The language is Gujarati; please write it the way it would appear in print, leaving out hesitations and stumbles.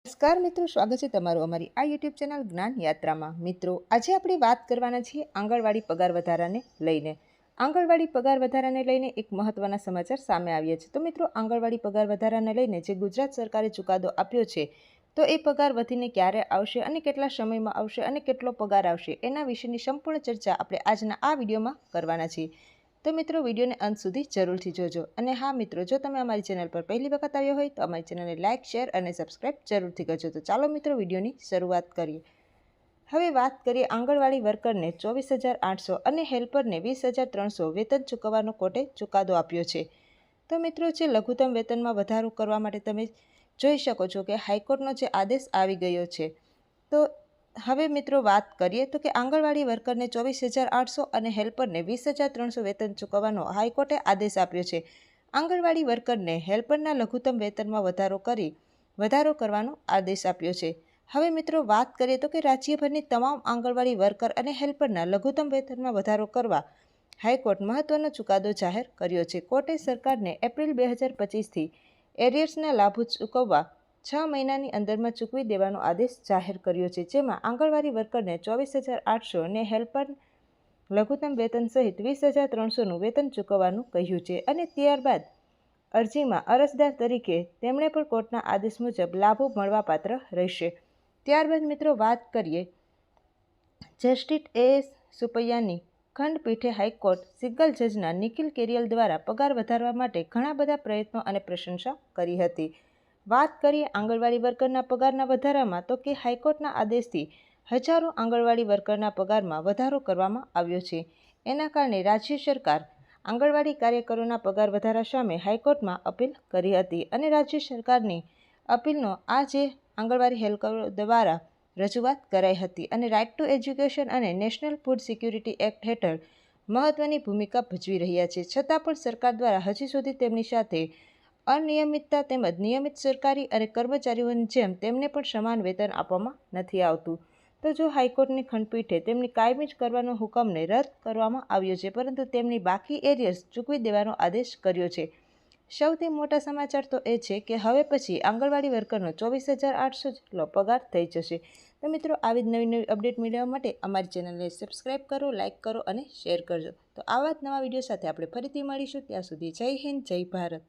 નમસ્કાર મિત્રો, સ્વાગત છે તમારું અમારી આ યુટ્યુબ ચેનલ જ્ઞાન યાત્રામાં। મિત્રો, આજે આપણે વાત કરવાના છીએ આંગણવાડી પગાર વધારાને લઈને। આંગણવાડી પગાર વધારાને લઈને એક મહત્વના સમાચાર સામે આવ્યા છે। તો મિત્રો, આંગણવાડી પગાર વધારાને લઈને જે ગુજરાત સરકારે ચુકાદો આપ્યો છે, તો એ પગાર વધીને ક્યારે આવશે અને કેટલા સમયમાં આવશે અને કેટલો પગાર આવશે, એના વિશેની સંપૂર્ણ ચર્ચા આપણે આજના આ વિડીયોમાં કરવાના છીએ। તો મિત્રો, વિડીયોને અંત સુધી જરૂરથી જોજો। અને હા મિત્રો, જો તમે અમારી ચેનલ પર પહેલી વખત આવ્યો હોય તો અમારી ચેનલને લાઇક, શેર અને સબસ્ક્રાઇબ જરૂરથી કરજો। તો ચાલો મિત્રો, વિડીયોની શરૂઆત કરીએ। હવે વાત કરીએ આંગણવાડી વર્કરને 24,800 અને હેલ્પરને 20,300 વેતન ચૂકવવાનો કોર્ટે ચુકાદો આપ્યો છે। તો મિત્રો, જે લઘુત્તમ વેતનમાં વધારો કરવા માટે તમે જોઈ શકો છો કે હાઈકોર્ટનો જે આદેશ આવી ગયો છે। તો હવે મિત્રો વાત કરીએ તો કે આંગણવાડી વર્કરને 24,800 અને હેલ્પરને 20,300 વેતન ચૂકવવાનો હાઈકોર્ટે આદેશ આપ્યો છે। આંગણવાડી વર્કરને હેલ્પરના લઘુત્તમ વેતનમાં વધારો કરવાનો આદેશ આપ્યો છે। હવે મિત્રો વાત કરીએ તો કે રાજ્યભરની તમામ આંગણવાડી વર્કર અને હેલ્પરના લઘુત્તમ વેતનમાં વધારો કરવા હાઈકોર્ટ મહત્વનો ચુકાદો જાહેર કર્યો છે। કોર્ટે સરકારને એપ્રિલ 2025થી એરિયર્સના લાભો ચૂકવવા 6 મહિનાની અંદરમાં ચૂકવી દેવાનો આદેશ જાહેર કર્યો છે, જેમાં આંગણવાડી વર્કરને 24,800 અને હેલ્પર લઘુત્તમ વેતન સહિત 20,300નું વેતન ચૂકવવાનું કહ્યું છે। અને ત્યારબાદ અરજીમાં અરજદાર તરીકે તેમણે પણ કોર્ટના આદેશ મુજબ લાભો મળવાપાત્ર રહેશે। ત્યારબાદ મિત્રો વાત કરીએ જસ્ટિસ A.S. સુપૈયાની ખંડપીઠે હાઈકોર્ટ સિંગલ જજના નિખિલ કેરિયલ દ્વારા પગાર વધારવા માટે ઘણા બધા પ્રયત્નો અને પ્રશંસા કરી હતી। વાત કરીએ આંગણવાડી વર્કરના પગારના વધારામાં તો કે હાઈકોર્ટના આદેશથી હજારો આંગણવાડી વર્કરના પગારમાં વધારો કરવામાં આવ્યો છે। એના કારણે રાજ્ય સરકાર આંગણવાડી કાર્યકરોના પગાર વધારા સામે હાઈકોર્ટમાં અપીલ કરી હતી અને રાજ્ય સરકારની અપીલનો આજે આંગણવાડી હેલ્પરો દ્વારા રજૂઆત કરાઈ હતી અને રાઇટ ટુ એજ્યુકેશન અને નેશનલ ફૂડ સિક્યુરિટી એક્ટ હેઠળ મહત્વની ભૂમિકા ભજવી રહ્યા છે। છતાં પણ સરકાર દ્વારા હજી સુધી તેમની સાથે અનિયમિતતા તેમજ નિયમિત સરકારી અને કર્મચારીઓની જેમ તેમને પણ સમાન વેતન આપવામાં નથી આવતું। તો જો હાઈકોર્ટની ખંડપીઠે તેમની કાયમી જ કરવાનો હુકમને રદ કરવામાં આવ્યો છે, પરંતુ તેમની બાકી એરિયર્સ ચૂકવી દેવાનો આદેશ કર્યો છે। સૌથી મોટા સમાચાર તો એ છે કે હવે પછી આંગણવાડી વર્કરનો 24,800 જેટલો પગાર થઈ જશે। તો મિત્રો, આવી જ નવી અપડેટ મેળવવા માટે અમારી ચેનલને સબસ્ક્રાઈબ કરો, લાઇક કરો અને શેર કરજો। તો આવા જ નવા વિડીયો સાથે આપણે ફરીથી મળીશું। ત્યાં સુધી જય હિન્દ, જય ભારત।